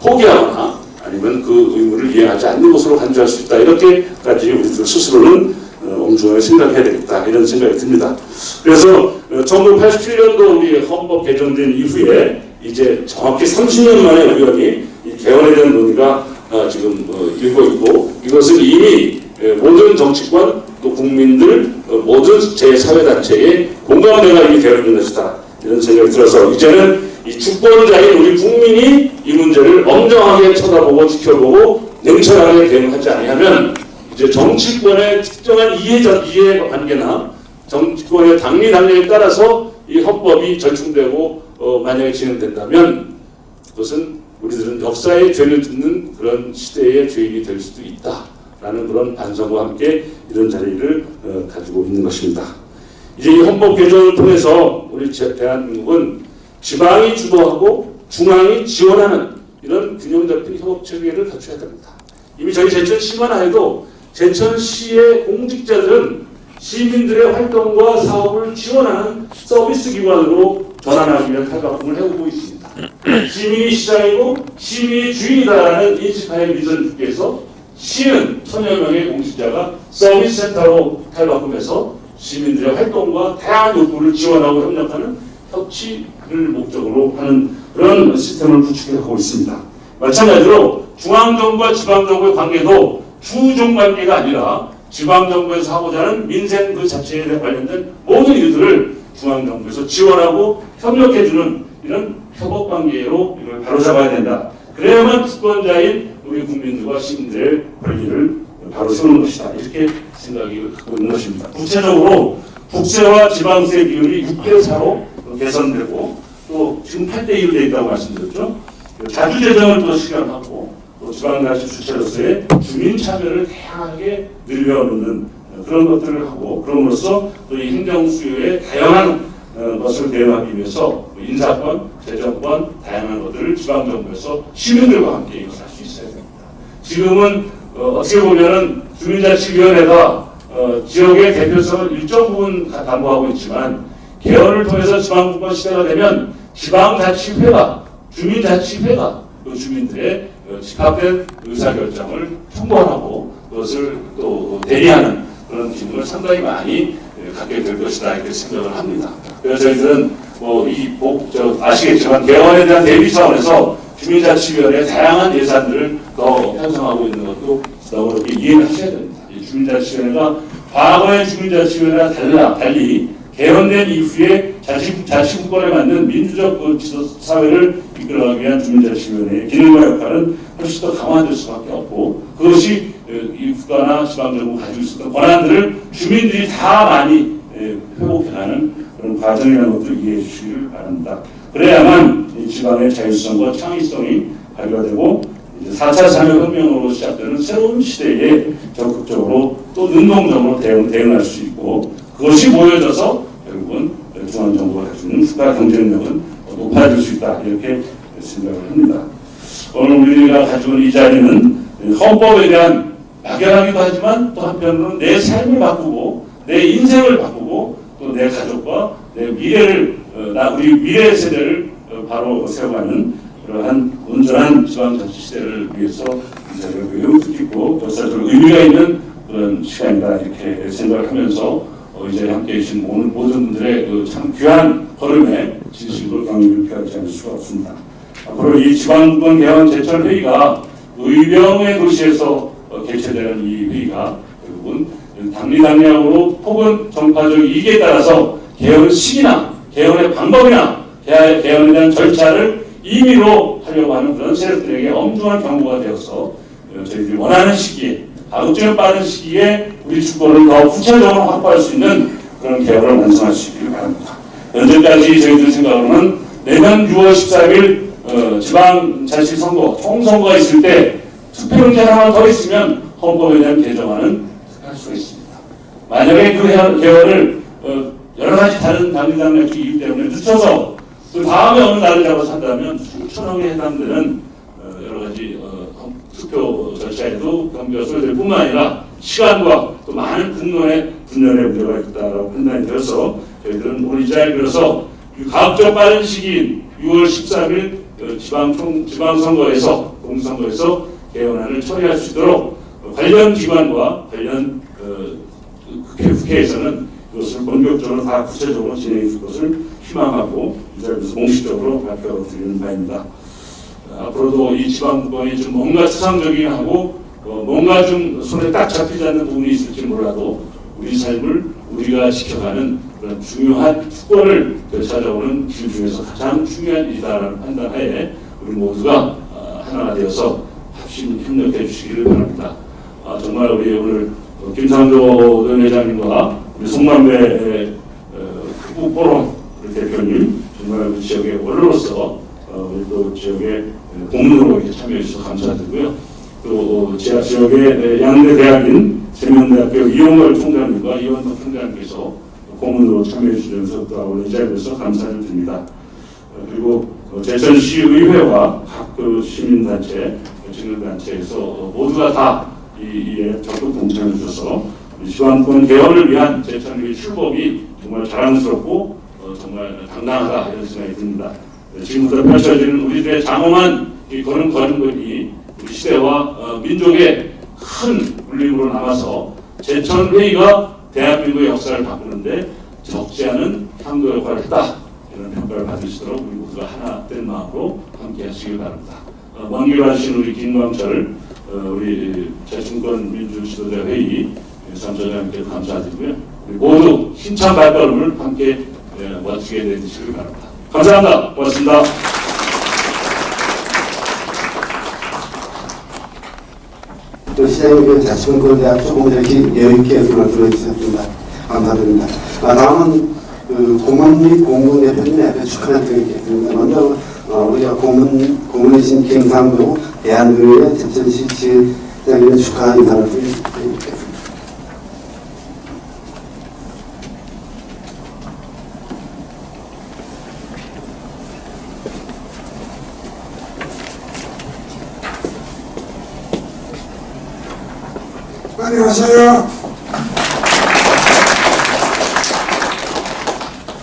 포기하거나 아니면 그 의무를 이행하지 않는 것으로 간주할 수 있다. 이렇게까지 우리들 스스로는 엄중하게 생각해야 되겠다. 이런 생각이 듭니다. 그래서 1987년도 우리 헌법 개정된 이후에 이제 정확히 30년 만에 의원이 이 개헌에 대한 논의가 지금 일고 있고 이것은 이미 모든 정치권 또 국민들 모든 제4회단체의 공감대가 이미 되어 있는 것이다. 이런 생각이 들어서 이제는 이 주권자인 우리 국민이 이 문제를 엄정하게 쳐다보고 지켜보고 냉철하게 대응하지 아니하면 이제 정치권의 특정한 이해관계나 정치권의 당리당략에 따라서 이 헌법이 절충되고 만약에 진행된다면 그것은 우리들은 역사의 죄를 짓는 그런 시대의 죄인이 될 수도 있다라는 그런 반성과 함께 이런 자리를 가지고 있는 것입니다. 이제 이 헌법 개정을 통해서 우리 대한민국은 지방이 주도하고 중앙이 지원하는 이런 균형 잡힌 협업 체계를 갖춰야 됩니다. 이미 저희 제천시만 해도 제천시의 공직자들은 시민들의 활동과 사업을 지원하는 서비스 기관으로 전환하기 위한 탈바꿈을 해오고 있습니다. 시민이 시장이고 시민이 주인이다라는 인식하에 미전 주께서 시는 천여 명의 공직자가 서비스 센터로 탈바꿈해서 시민들의 활동과 다양한 욕구를 지원하고 협력하는 협치를 목적으로 하는 그런 시스템을 구축해가고 있습니다. 마찬가지로 중앙정부와 지방정부의 관계도 주종 관계가 아니라 지방정부에서 하고자 하는 민생 그 자체에 관련된 모든 일들을 중앙정부에서 지원하고 협력해주는 이런 협업관계로 이걸 바로잡아야 된다. 그래야만 주권자인 우리 국민들과 시민들의 권리를 바로 세우는 것이다. 이렇게 생각이 갖고 있는 것입니다. 구체적으로 국세와 지방세 비율이 6대4로 개선되고 또 지금 8대1로 되어 있다고 말씀드렸죠. 자주재정을 또 실현하고 또 지방자치 주체로서의 주민 참여를 다양하게 늘려놓는 그런 것들을 하고 그럼으로써 또 이 행정 수요의 다양한 것을 대응하기 위해서 인사권, 재정권, 다양한 것들을 지방정부에서 시민들과 함께 이것을 할 수 있어야 됩니다. 지금은 어떻게 보면은 주민자치위원회가 지역의 대표성을 일정 부분 담보하고 있지만 개헌을 통해서 지방분권 시대가 되면 지방자치회가, 주민자치회가 그 주민들의 집합된 의사결정을 통보하고 그것을 또 대리하는 그런 기능을 상당히 많이 갖게 될 것이다 이렇게 생각을 합니다. 그래서 저희들은 아시겠지만 개헌에 대한 대비 차원에서 주민자치위원회의 다양한 예산들을 더 편성하고 있는 것도 너무 이해를 하셔야 됩니다. 이 주민자치위원회가 과거의 주민자치위원회와 달리 개헌된 이후에 자치국권에 맞는 민주적 사회를 이끌어가기 위한 주민자치위원회의 기능과 역할은 훨씬 더 강화될 수밖에 없고 그것이 이 국가나 지방정부가 가지고 있었던 권한들을 주민들이 다 많이 회복해가는 그런 과정이라는 것들을 이해해 주시길 바랍니다. 그래야만 이 지방의 자율성과 창의성이 발휘되고 4차 산업혁명으로 시작되는 새로운 시대에 적극적으로 또 능동적으로 대응할 수 있고 그것이 모여져서 결국은 중앙정부가 가지고 있는 국가 경쟁력은 높아질 수 있다 이렇게 생각을 합니다. 오늘 우리가 가지고 있는 이 자리는 헌법에 대한 막연하기도 하지만 또 한편으로는 내 삶을 바꾸고 내 인생을 바꾸고 또 내 가족과 내 미래를 우리 미래 세대를 바로 세워가는 그러한 온전한 지방자치 시대를 위해서 이 자리를 매우 뜻깊고 또 사실 의미가 있는 그런 시간이다 이렇게 생각을 하면서 이 자리에 함께해 주신 오늘 모든 분들의 그 참 귀한 걸음에 진심으로 경의를 표하지 않을 수가 없습니다. 앞으로 이 지방분권 개헌 제철 회의가 의병의 도시에서 개최되는 이 회의가 결국은 당리당략으로 혹은 정파적 이익에 따라서 개헌 시기나 개헌의 방법이나 개헌에 대한 절차를 임의로 하려고 하는 그런 세력들에게 엄중한 경고가 되어서 저희들이 원하는 시기에 가급적 빠른 시기에 우리 주권을 더 구체적으로 확보할 수 있는 그런 개헌을 완성할 수 있기를 바랍니다. 현재까지 저희들 생각으로는 내년 6월 13일 지방자치선거, 총선거가 있을 때 투표용지 하나만 더 있으면 헌법에 대한 개정안은 할 수가 있습니다. 만약에 그 개헌을 여러 가지 다른 당리당략 이유 때문에 늦춰서 그 다음에 어느 날을 잡아서 한다면 수천억에 해당되는 여러 가지 투표 절차에도 경비가 소요될 뿐만 아니라 시간과 또 많은 분열의 문제가 있다고 판단이 되어서 저희들은 오늘 이 자리를 빌어서 가급적 빠른 시기인 6월 13일 지방선거에서 공선거에서 개헌안을 처리할 수 있도록 관련 기관과 관련 국회에서는 이것을 본격적으로 다 구체적으로 진행해 줄 것을 희망하고 이 자리에서 공식적으로 밝혀드리는 바입니다. 앞으로도 이 지방분권이 좀 뭔가 추상적이긴 하고 뭔가 좀 손에 딱 잡히지 않는 부분이 있을지 몰라도 우리 삶을 우리가 지켜가는 그런 중요한 주권을 되찾아오는 길 중에서 가장 중요한 일이다라는 판단하에 우리 모두가 하나가 되어서 합심 협력해 주시기를 바랍니다. 정말 우리 오늘 김상조 전 회장님과 우리 송남배 극복포럼 대표님 정말 우리 지역의 원로로서 우리 또 지역의 공무로 이렇게 참여해 주셔서 감사드리고요. 또 지역의 양대 대학인 세명대학교 이용걸 총장님과 이원덕 총장님께서 공문으로 참여해 주셔서 또 오늘 이 자리에서 감사를 드립니다. 그리고 제천시의회와 각 시민단체, 직능단체에서 모두가 다 이에 적극 동참해 주셔서 지방분 개헌을 위한 제천의 출범이 정말 자랑스럽고 정말 당당하다 이런 생각이 듭니다. 지금부터 펼쳐지는 우리들의 장엄한 그런 걸음걸이 우리 시대와 민족의 큰 울림으로 남아서 제천회의가 대한민국의 역사를 바꾸는데 적지 않은 향도 역할을 했다. 이런 평가를 받으시도록 우리 모두가 하나 된 마음으로 함께 하시길 바랍니다. 먼 길 와주신 우리 김광철 우리 재충권 민주지도자 회의 참석자님께 감사드리고요. 우리 모두 힘찬 발걸음을 함께 멋지게 내주시길 바랍니다. 감사합니다. 고맙습니다. 또 시장님 자치권대학 조금 이렇게 여유있게 말씀을 들어주셨습니다. 감사드립니다. 다음은 고문 및 공군 대표님의 앞에 축하를 드리겠습니다. 먼저 우리가 고문이신 김상도 대한민국의 제천시 지회장님의 축하 인사를 드리겠습니다. 안녕하세요.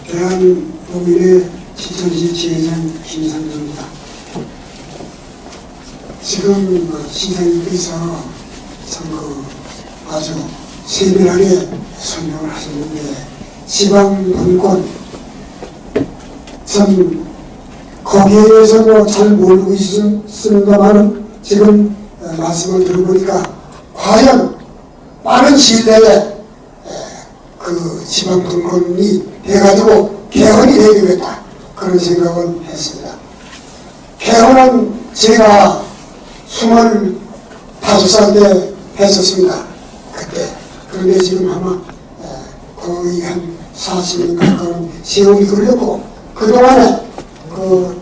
대한민국의 시천시 지회장 김상도입니다. 지금 시장님께서 참 아주 세밀하게 설명을 하셨는데 지방분권 참 거기에 대해서 잘 모르고 있습니다만 지금 말씀을 들어보니까 과연 빠른 시일 내에 그 지방분권이 돼가지고 개헌이 되겠다 그런 생각을 했습니다. 개헌은 제가 25살 때 했었습니다. 그때. 그런데 지금 아마 거의 한 40년 가까운 세월이 걸렸고 그동안에 그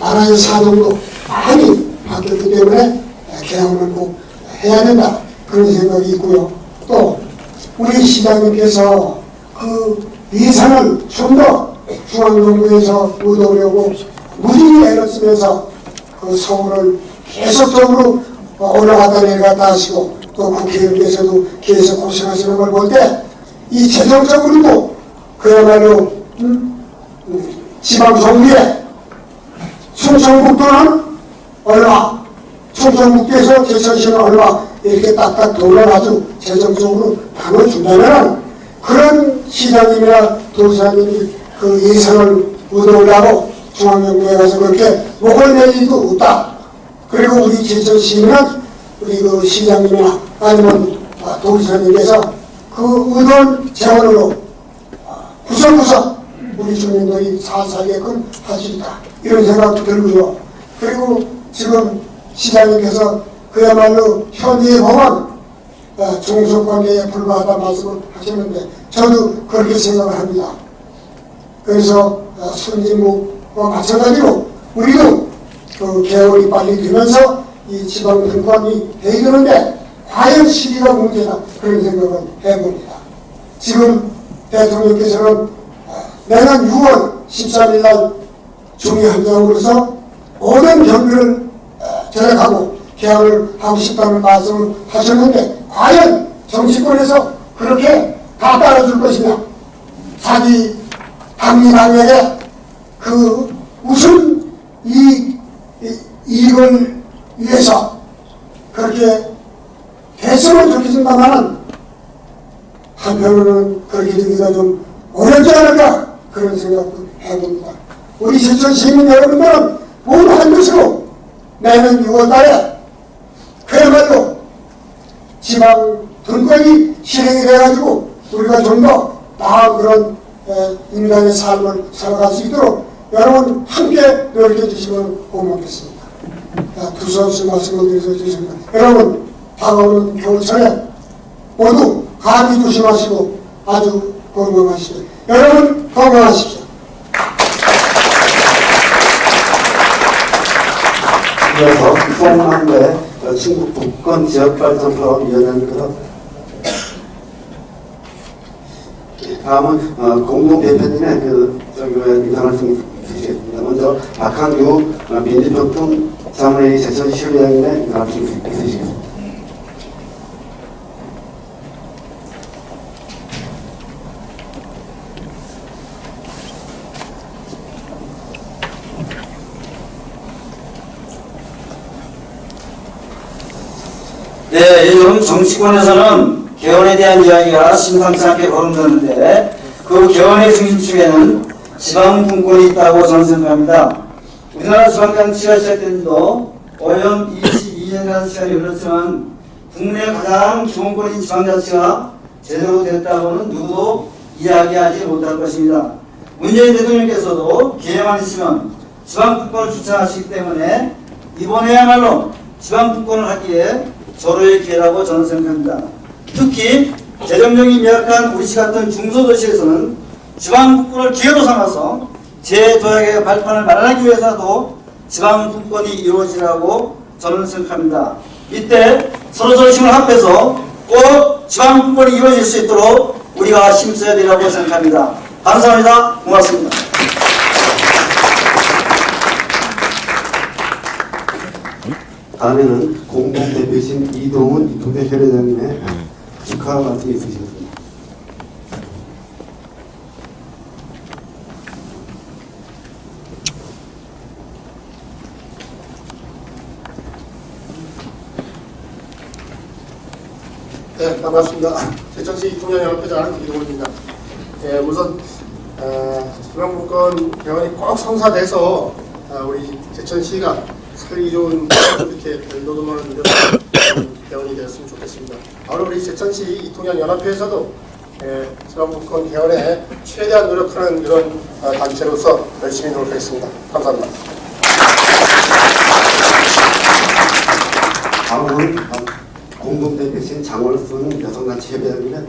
나라의 사정도 많이 바뀌었기 때문에 개헌은 꼭 해야 된다 그런 생각이 있고요. 또 우리 시장님께서 그 예산을 좀 더 중앙정부에서 얻어오려고 무진히 애를 쓰면서 그 서울을 계속적으로 올라갔다 내려갔다 하시고 또 국회의원께서도 계속 고생하시는 걸 볼 때 이 재정적으로도 그야말로 지방 정부에 충청북도는 얼마 충청북도에서 제천시는 얼마 이렇게 딱딱 돌아가지고 재정적으로 나눠준다면 그런 시장님이나 도지사님이 그 예산을 얻어오려고 중앙정부에 가서 그렇게 목을 낼 일도 없다. 그리고 우리 제천시는 우리 그 시장님이나 아니면 도지사님께서 그 얻어온 재원으로 구석구석 우리 주민들이 잘 살게끔 할 수 있다. 이런 생각도 들고요. 그리고 지금 시장님께서 그야말로 현재의 법은 종속관계에 불과하다 말씀을 하셨는데 저도 그렇게 생각을 합니다. 그래서 순진무와 마찬가지로 우리도 그 개헌이 빨리 되면서 이 지방분권이 되는데 과연 시기가 문제다 그런 생각을 해봅니다. 지금 대통령께서는 내년 6월 13일 날 중의한장으로서 모든 경비를 절약하고 개헌을 하고 싶다는 말씀을 하셨는데 과연 정치권에서 그렇게 다 따라줄 것이냐. 자기 당리당에게 그 무슨 이익을 위해서 그렇게 됐으면 좋겠습니다만 한편으로는 그렇게 되기가 좀 어렵지 않을까 그런 생각도 해봅니다. 우리 제천 시민 여러분들은 모두 한 것으로 내년 6월 달에 그야말로 지방 분권이 실행이 돼가지고 우리가 좀 더 나은 그런 인간의 삶을 살아갈 수 있도록 여러분 함께 노력해 주시면 고맙겠습니다. 두서없이 말씀을 드려서 죄송합니다. 여러분 다가오는 겨울철에 모두 감기 조심하시고 아주 건강하시고 여러분 건강하십시오. 이어서 송남배 충북 북권 지역발전사업위원회입니다. 다음은 공동 대표님의 인사를 드리겠습니다. 먼저 박한규 민주평통 자문회의 제천시의장님의 인사를 드리겠습니다. 네, 여러분 정치권에서는 개헌에 대한 이야기가 심상치 않게 거론되는데 그 개헌의 중심축에는 지방분권이 있다고 저는 생각합니다. 우리나라 지방자치가 시작된 지도 오연 22년이라는 시간이 흘렀지만 국내 가장 기본권인 지방자치가 제대로 됐다고는 누구도 이야기하지 못할 것입니다. 문재인 대통령께서도 기회만 있으면 지방분권을 주창하시기 때문에 이번에야말로 지방분권을 하기에 절호의 기회라고 저는 생각합니다. 특히 재정력이 미약한 우리시 같은 중소도시에서는 지방분권을 기회로 삼아서 제도약의 발판을 마련하기 위해서도 지방분권이 이루어지라고 저는 생각합니다. 이때 서로 힘을 합해서 꼭 지방분권이 이루어질 수 있도록 우리가 힘써야 되라고 생각합니다. 감사합니다. 고맙습니다. 다음에는 공동대표이신 이동훈 이통대 협회장님의 축하 말씀이 있으시겠습니다. 네, 반갑습니다. 제천시 이통연연합회장 이동훈입니다. 우선 지방분권 개헌이 꼭 성사돼서 우리 제천시가 살기 좋은 이렇게 별도도만한 개헌이 되었으면 좋겠습니다. 바로 우리 제천시 이통연연합회에서도 지방분권 개헌에 최대한 노력하는 이런 단체로서 열심히 노력하겠습니다. 감사합니다. 다음은 공동대표이신 장월순 여성단체 협회장님의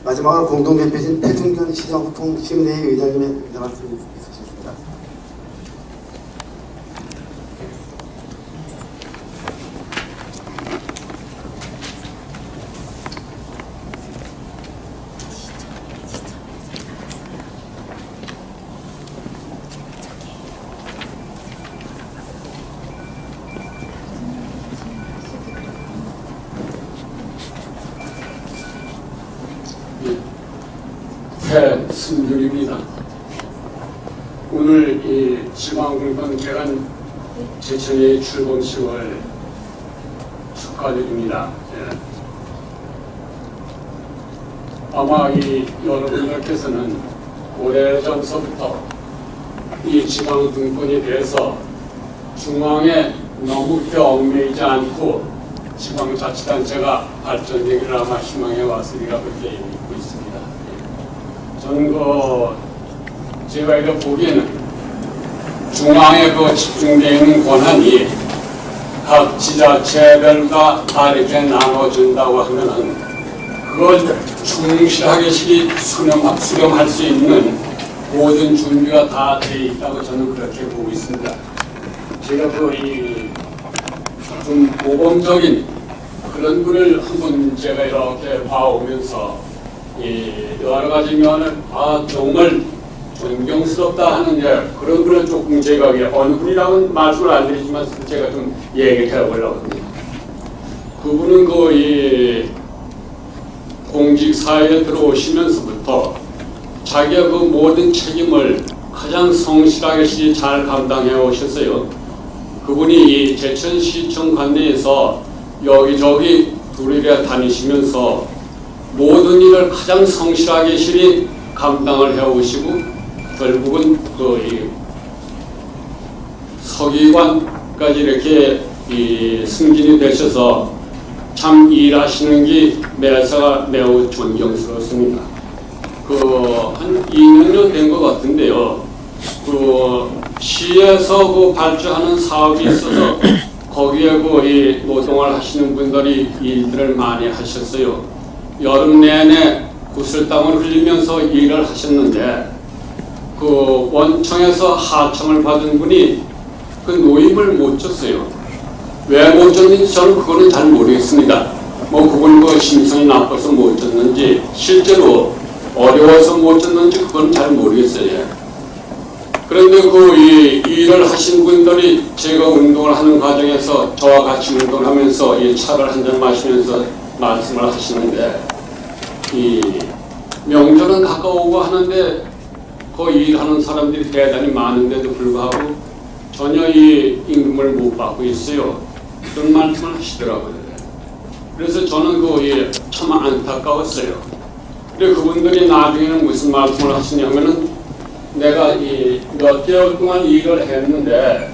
마지막으로 공동대표이신 태승견 시정통심회의 의장님의 말씀이 있으십니다. 배승준입니다. 오늘 이 지방분권 개헌 제천의 출범식을 축하드립니다. 아마 이 여러분들께서는 오래전서부터 이 지방분권에 대해서 중앙에 너무 얽매이지 않고 지방자치단체가 발전되기를 아마 희망해 왔으리라 그렇게 믿고 있습니다. 저는 제가 이렇게 보기에는 중앙에 집중되어 있는 권한이 각 지자체별과 다 이렇게 나눠준다고 하면은 그걸 충실하게 수렴할 수 있는 모든 준비가 다 되어 있다고 저는 그렇게 보고 있습니다. 제가 좀 모범적인 그런 분을 한번 제가 이렇게 봐오면서 여러 가지 면을 정말 존경스럽다 하는데 그런 분은 조금 제가 어느 분이라고는 말씀을 안 드리지만 제가 좀 얘기해 보려고 합니다. 그분은 공직 사회에 들어오시면서부터 자기가 그 모든 책임을 가장 성실하게 잘 감당해 오셨어요. 그분이 이 제천시청 관내에서 여기저기 두리래 다니시면서 모든 일을 가장 성실하게 실히 감당을 해오시고 결국은 서기관까지 이렇게 승진이 되셔서 참 일하시는 게 매사가 매우 존경스럽습니다. 한 2년 된 것 같은데요. 시에서 발주하는 사업이 있어서 거기에 노동을 하시는 분들이 일들을 많이 하셨어요. 여름 내내 구슬땀을 흘리면서 일을 하셨는데 원청에서 하청을 받은 분이 그 노임을 못 줬어요. 왜 못 줬는지 저는 그거는 잘 모르겠습니다. 그분 심성이 나빠서 못 줬는지 실제로 어려워서 못 줬는지 그건 잘 모르겠어요. 그런데 이 일을 하신 분들이 제가 운동을 하는 과정에서 저와 같이 운동하면서 이 차를 한잔 마시면서 말씀을 하시는데 이 명절은 가까우고 하는데 일하는 사람들이 대단히 많은데도 불구하고 전혀 이 임금을 못 받고 있어요. 그런 말씀을 하시더라고요. 그래서 저는 참 안타까웠어요. 그리고 그분들이 나중에는 무슨 말씀을 하시냐면은 내가 몇 개월 동안 일을 했는데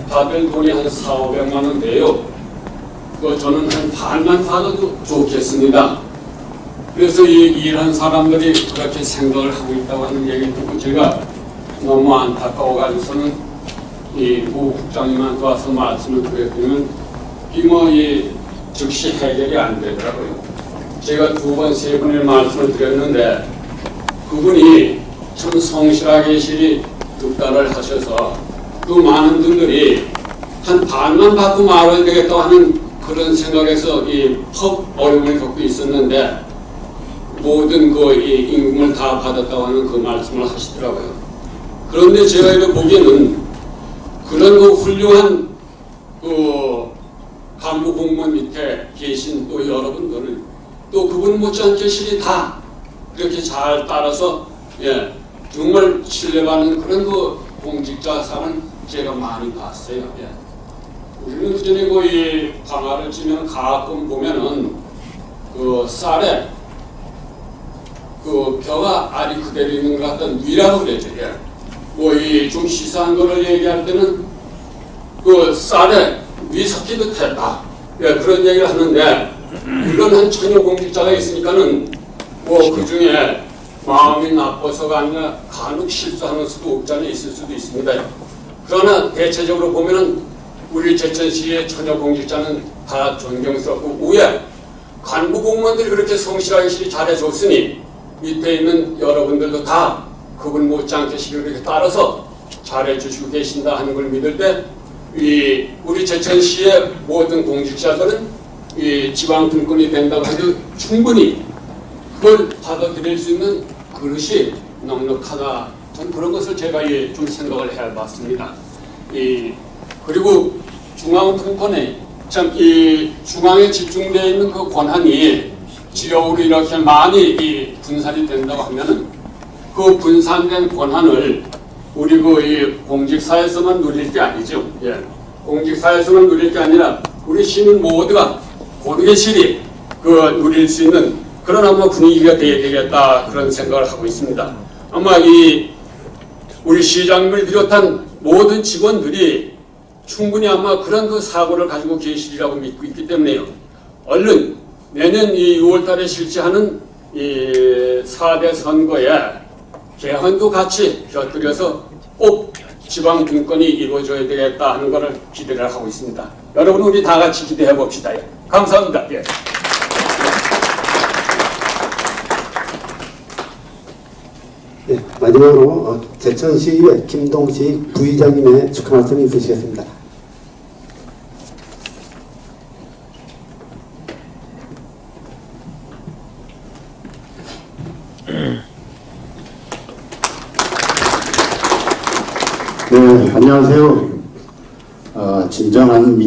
받을 돈이 한 400~500만 원 돼요. 그거 저는 한 반만 받아도 좋겠습니다. 그래서 이 일한 사람들이 그렇게 생각을 하고 있다고 하는 얘기를 듣고 제가 너무 안타까워가지고서는 이 부 국장님한테 와서 말씀을 드렸더니 이 즉시 해결이 안 되더라고요. 제가 2번, 3번의 말씀을 드렸는데 그분이 참 성실하게 득달을 하셔서 그 많은 분들이 한 반만 받고 말아야 되겠다고 하는 그런 생각에서 퍽 어려움을 겪고 있었는데 모든 이 임금을 다 받았다고 하는 그 말씀을 하시더라고요. 그런데 제가 이거 보기에는 그런 훌륭한 간부 공무원 밑에 계신 또 여러분들을 또 그분 못지않게 실이 다 그렇게 잘 따라서 정말 신뢰받는 그런 공직자상을 제가 많이 봤어요. 우리는 그전에 이 방아를 찌면 가끔 보면은 쌀에 벼가 알이 그대로 있는 것 같던 위라고 그러죠. 좀 시사한 거를 얘기할 때는 쌀에 위 섞이듯 했다. 그런 얘기를 하는데 물론 한 1000여 공직자가 있으니까는 그 중에 마음이 나빠서가 아니라 간혹 실수하는 수도 없잖아 있을 수도 있습니다. 그러나 대체적으로 보면은 우리 제천시의 1000여 공직자는 다 존경스럽고 위에 간부 공무원들이 그렇게 성실하게 잘해줬으니 밑에 있는 여러분들도 다 그분 못지않게 그렇게 따라서 잘해주시고 계신다 하는 걸 믿을 때 우리 제천시의 모든 공직자들은 지방 분권이 된다고 해도 충분히 그걸 받아들일 수 있는 그릇이 넉넉하다. 전 그런 것을 제가 좀 생각을 해봤습니다. 그리고 중앙 분권에 참 중앙에 집중되어 있는 그 권한이 지역으로 이렇게 많이 분산이 된다고 하면은 그 분산된 권한을 우리 공직사에서만 누릴 게 아니죠. 공직사에서만 누릴 게 아니라 우리 시민 모두가 고르게 실이 누릴 수 있는 그런 아마 분위기가 되어야 되겠다 그런 생각을 하고 있습니다. 아마 우리 시장님을 비롯한 모든 직원들이 충분히 아마 그런 사고를 가지고 계시리라고 믿고 있기 때문에요. 얼른 내년 6월달에 실시하는 4대 선거에 개헌도 같이 곁들여서 꼭 지방 분권이 이루어져야 되겠다 하는 것을 기대를 하고 있습니다. 여러분 우리 다 같이 기대해 봅시다. 감사합니다. 마지막으로 제천시의회 김동식 부의장님의 축하 말씀이 있으시겠습니다. 네, 안녕하세요. 진정한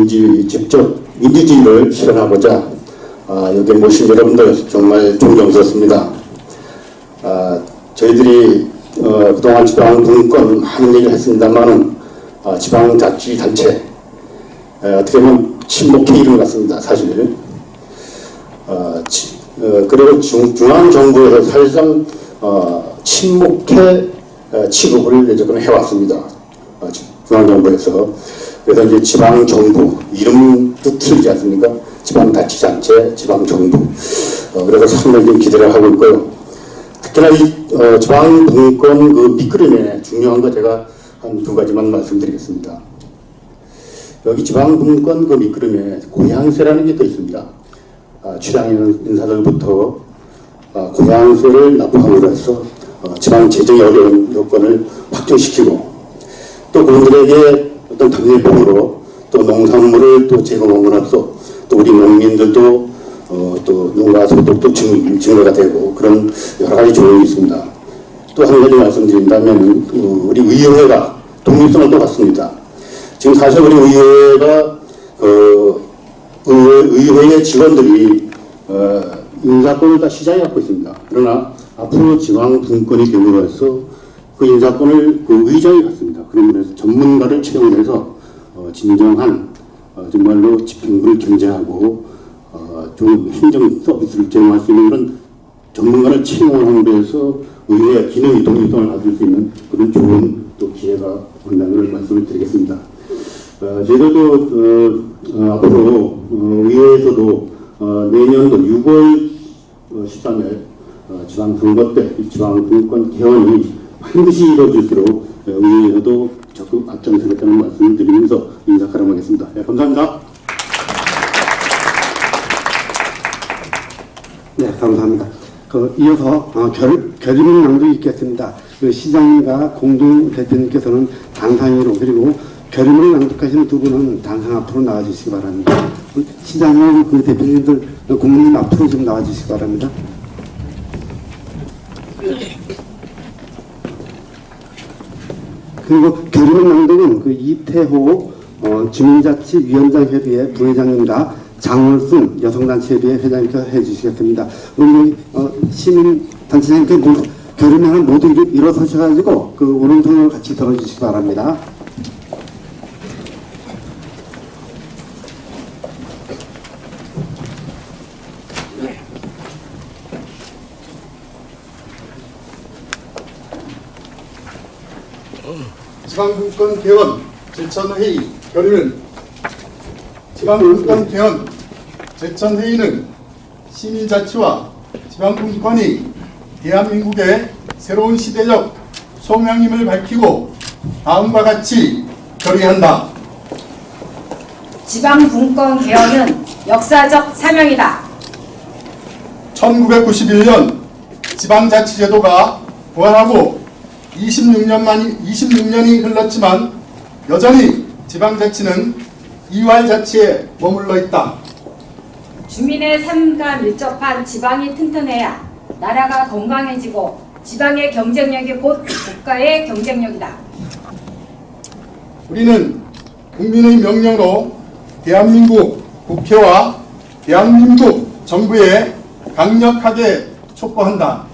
직접 민주주의를 실현하고자 여기 모신 여러분들 정말 존경스럽습니다. 저희들이 그동안 지방 분권 많은 얘기를 했습니다만은 지방자치단체 어떻게 보면 친목회 이름 같습니다. 사실 그리고 중앙정부에서 사실상 친목회 취급을 여태까지 해왔습니다. 중앙정부에서. 그래서 이제 지방정부 이름도 틀리지 않습니까? 지방자치단체, 지방정부. 그래서 상당히 기대를 하고 있고요. 특히나 이 지방분권 밑그림에 중요한 거 제가 한 2가지만 말씀드리겠습니다. 여기 지방분권 밑그림에 고향세라는 게 또 있습니다. 출향 인사들부터 고향세를 납부함으로 해서 지방 재정의 어려운 여건을 확정시키고 또 그분들에게 어떤 당일봉으로 또 농산물을 또 제공함으로써 또 우리 농민들도 또 농가 소득도 증가가 되고 그런 여러 가지 조언이 있습니다. 또 한 가지 말씀드린다면 우리 의회가 독립성을 또 갖습니다. 지금 사실 우리 의회가 의회의 직원들이 인사권을 다 시장에 갖고 있습니다. 그러나 앞으로 지방 분권이 됨으로써 그 인사권을 그 의장이 갖습니다. 그런 면에서 전문가를 채용해서 진정한 정말로 집행부를 견제하고 좋은 행정 서비스를 제공할 수 있는 그런 전문가를 채용하는 데서 의회 기능 이동성을 가질 수 있는 그런 좋은 또 기회가 온다는 걸 말씀을 드리겠습니다. 저희들도 앞으로 의회에서도 내년도 6월 13일 지방선거 때 지방분권 개헌이 반드시 이루어질수록 의회에서도 적극 앞장서겠다는 말씀을 드리면서 인사하도록 하겠습니다. 네, 감사합니다. 네, 감사합니다. 이어서 결의문낭도 있겠습니다. 시장님과 공동 대표님께서는 단상위로 그리고 결의문을 낭독하시는 두 분은 단상 앞으로 나와주시기 바랍니다. 시장님 그 대표님들 국민님 앞으로 좀 나와주시기 바랍니다. 그리고 결의문 낭독은 이태호 주민자치위원장협의회 부회장님과 장월순 여성단체협의회 회장님께서 해주시겠습니다. 우리 시민단체장님께 결의문을 모두 일어서셔가지고 오른손을 같이 들어주시기 바랍니다. 지방분권 개헌 제천회의 결의는 지방분권 개헌 제천회의는 시민자치와 지방분권이 대한민국의 새로운 시대적 소명임을 밝히고 다음과 같이 결의한다. 지방분권 개헌은 역사적 사명이다. 1991년 지방자치제도가 부활하고 26년이 흘렀지만 여전히 지방자치는 이활자치에 머물러 있다. 주민의 삶과 밀접한 지방이 튼튼해야 나라가 건강해지고 지방의 경쟁력이 곧 국가의 경쟁력이다. 우리는 국민의 명령으로 대한민국 국회와 대한민국 정부에 강력하게 촉구한다.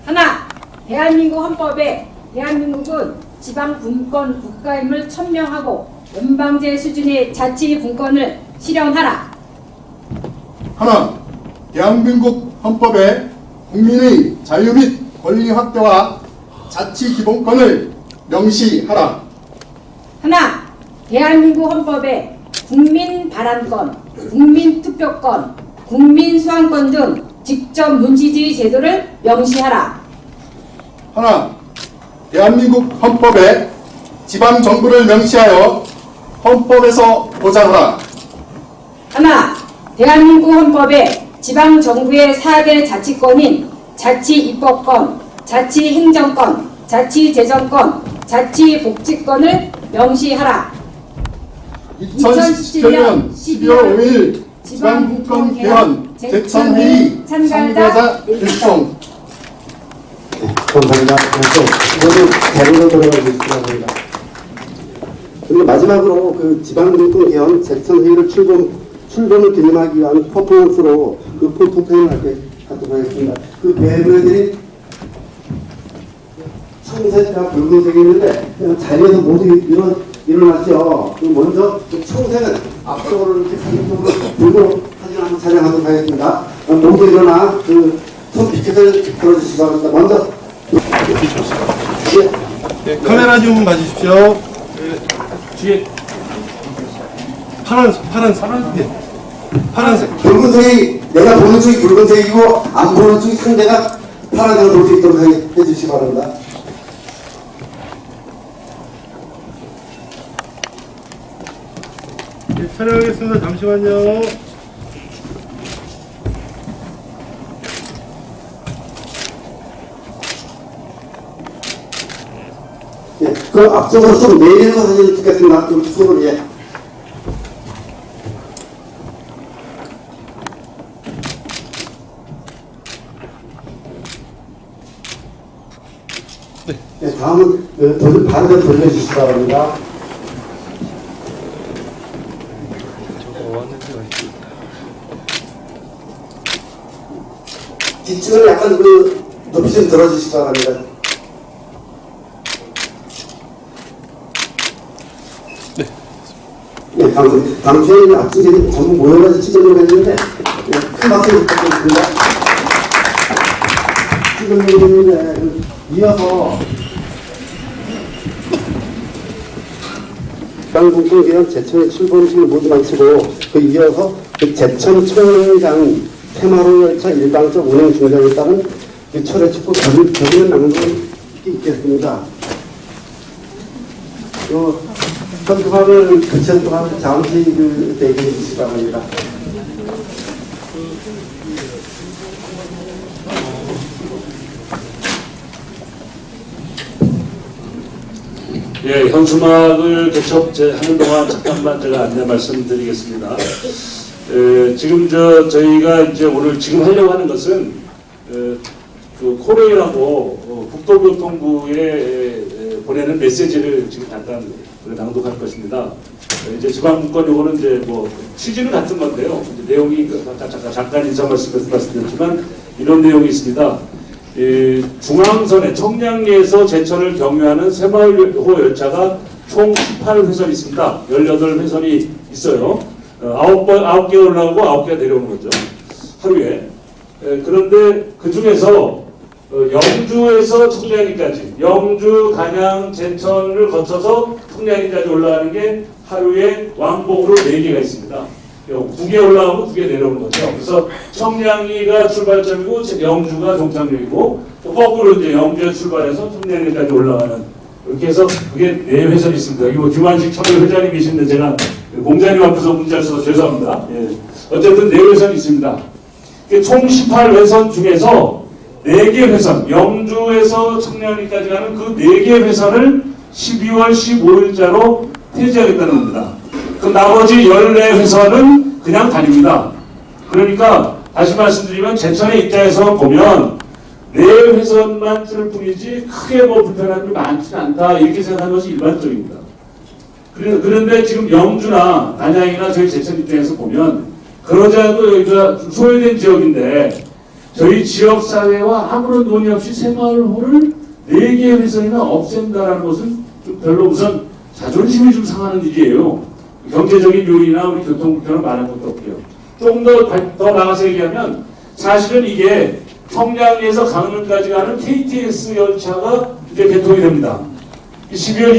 하나, 대한민국 헌법에 대한민국은 지방분권 국가임을 천명하고 연방제 수준의 자치분권을 실현하라. 하나, 대한민국 헌법에 국민의 자유 및 권리 확대와 자치기본권을 명시하라. 하나, 대한민국 헌법에 국민 발언권, 국민 투표권, 국민 수환권 등 직접 문지주의 제도를 명시하라. 하나, 대한민국 헌법에 지방정부를 명시하여 헌법에서 보장하라. 하나, 대한민국 헌법에 지방정부의 4대 자치권인 자치입법권, 자치행정권, 자치재정권, 자치복지권을 명시하라. 2017년 12월 5일 지방분권 개헌 제천회의 참가자 일정. 감사합니다. 모두 자리로 돌아가 주시기 바랍니다. 그리고 마지막으로 지방분권 개헌 제천회의를 출범을 기념하기 위한 퍼포먼스로 포토타임을 갖도록 하겠습니다. 배우들이 청색과 붉은색이 있는데 자리에서 모두 일어나시죠. 먼저 청색은 앞쪽으로 이렇게 사진적으로 들고 사진 한번 촬영하도록 하겠습니다. 모두 일어나 손 빛을 들어주시기 바랍니다. 먼저 네, 카메라 좀 봐주십시오. 뒤에 파란색. 붉은색이 내가 보는 쪽이 붉은색이고 안 보는 쪽이 상대가 파란색을 볼 수 있도록 해주시기 바랍니다. 네, 촬영하겠습니다. 잠시만요. 예, 그 앞쪽으로 좀 내리는 사진을 찍겠습니다. 좀 손으로, 예. 네, 다음은 반대로 돌려주시기 바랍니다. 뒤쪽을 약간 높이 좀 들어주시기 바랍니다. 당초에 앞쪽에 전부 모여가지고 찢어내고 했는데 큰 박수 부탁드리겠습니다. 지금 이어서 지방분권개헌 제천의 출범식을 모두 마치고 그 이어서 그 제천 청량장 테마로 열차 일방적 운행 중단에 따른 그 철회 축구 격의는 낭독이 있겠습니다. 선수방을 그천 동안 잠시 대기해 주시기 바랍니다. 예, 현수막을 개척하는 동안 잠깐만 제가 안내 말씀드리겠습니다. 지금 저희가 이제 오늘 지금 하려고 하는 것은 그 코레이라고 국토교통부에 보내는 메시지를 지금 잠깐 낭독할 것입니다. 이제 지방분권 요거는 이제 뭐 취지는 같은 건데요. 이제 내용이 잠깐 인사 말씀드렸지만 이런 내용이 있습니다. 중앙선에 청량리에서 제천을 경유하는 새마을호 열차가 총 18회선이 있습니다. 18회선이 있어요. 9개 올라가고 9개가 내려오는 거죠. 하루에. 그런데 그 중에서 영주에서 청량리까지, 영주, 단양, 제천을 거쳐서 청량리까지 올라가는 게 하루에 왕복으로 4개가 있습니다. 2개 올라가고 2개 내려오는 거죠. 그래서 청량리가 출발점이고 영주가 종착역이고 또 거꾸로 이제 영주에 출발해서 청량리까지 올라가는 이렇게 해서 그게 4회선이 있습니다. 여기 뭐 김한식 청년 회장님이신데 제가 공자님 앞에서 문자를 써서 죄송합니다. 예. 어쨌든 4회선이 있습니다. 총 18회선 중에서 4개 회선, 영주에서 청량리까지 가는 그 4개 회선을 12월 15일자로 폐지하겠다는 겁니다. 그 나머지 14회선은 그냥 다닙니다. 그러니까 다시 말씀드리면 제천의 입장에서 보면 4회선만 쓸 뿐이지 크게 뭐 불편함이 많지는 않다 이렇게 생각하는 것이 일반적입니다. 그런데 지금 영주나 단양이나 저희 제천 입장에서 보면 그러지 않아도 여기가 소외된 지역인데 저희 지역사회와 아무런 논의 없이 새마을호를 4개의 회선이나 없앤다라는 것은 좀 별로 우선 자존심이 좀 상하는 일이에요. 경제적인 요인이나 우리 교통불편을 말할 것도 없고요. 좀 더 나가서 얘기하면 사실은 이게 청량리에서 강릉까지 가는 KTX 열차가 이제 개통이 됩니다. 12월